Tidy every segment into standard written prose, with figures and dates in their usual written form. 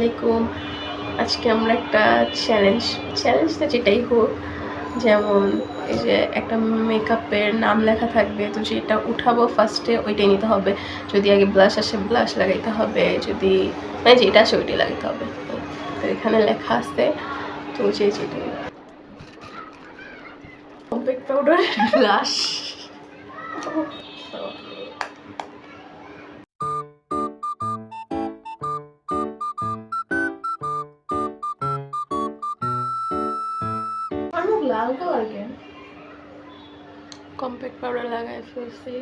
আলাইকুম। আজকে আমরা একটা চ্যালেঞ্জটা যেটাই হোক, যেমন এই যে একটা মেকআপের নাম লেখা থাকবে, তো যেটা উঠাবো ফার্স্টে ওইটাই নিতে হবে। যদি আগে ব্লাশ আসে ব্লাশ লাগাইতে হবে, যদি মানে যেটা আসে ওইটাই লাগাইতে হবে। তো এখানে লেখা আছে, তো যেটা কম্প্যাক্ট পাউডার ব্লাশ লাল কালার কেন কম্প্যাক্ট পাউডার লাগাই ফেলছি।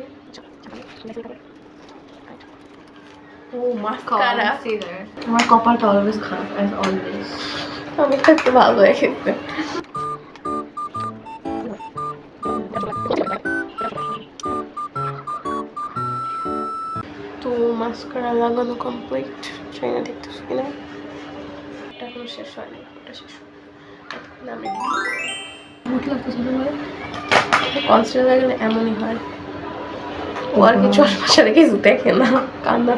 ও মাস্কারা, আমার কপালটা অলওয়েজ খারাপ অ্যাজ অলওয়েজ। আমি তো একটু ভালো হয়ে গেছে। তো মাস্কারা লাগানো কমপ্লিট। চাইনা দেখতেছি কিনা, এটা এখনো শেষ হয়নি, ওটা শেষ না। আমি কনসিলার লাগালে এমনই হয়। ও আর কি চশমা ছাড়া কিছু দেখে না, কান্না।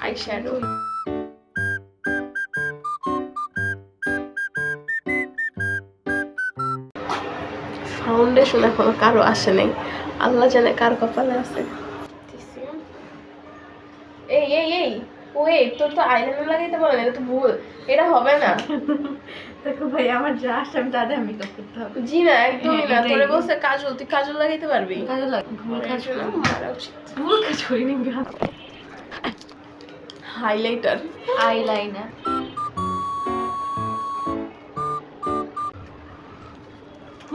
আইশ্যাডো ফাউন্ডেশন এখনো কারো আসে নাই, আল্লাহ জানে কার কপালে আছে। এই এই এই ওই তোর তো আইলাইনার লাগাইতে বলে না, এটা তো ভুল, এটা হবে না। দেখো ভাই, আমার যা আসছে আমি তাদের মেকআপ করতে হবে। জি না, একদমই না। তোরে বলছে কাজল, তুই কাজল লাগাইতে পারবি? কাজে লাগে ভুল কাজ না, মারা উচিত। ভুল কাজ করিনি। হাইলাইটার, আইলাইনার,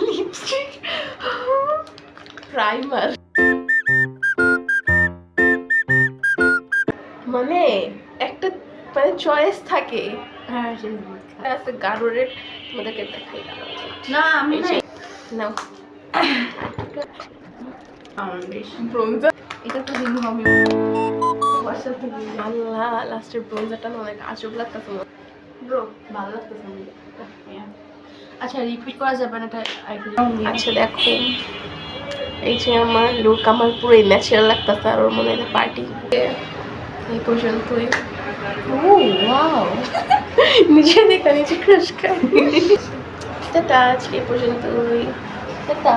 লিপস্টিক, প্রাইমার, মানে একটা মানে চয়েস থাকে। হ্যাঁ আছে গাঢ়ের, তোমাদেরকে দেখাই না আমি নাও। ফাউন্ডেশন ব্রোঞ্জার, এটা তো দিন হবে। আল্লাহ লাস্টের ব্রোঞ্জারটা না অনেক আজব লাগতেছে ব্রো, ভালো লাগতেছে। আচ্ছা রিপিট করা যাবে না এটা। আচ্ছা দেখো, এই যে আমার লুক, আমার পুরো ন্যাচারাল লাগতেছে। আর ওর মনে হয় পার্টি এই পর্যন্তই। ওয়াও, নিজে দেখা নিজে ক্রাশ খাই। টাটা, আজকে এই পর্যন্তই। টাটা।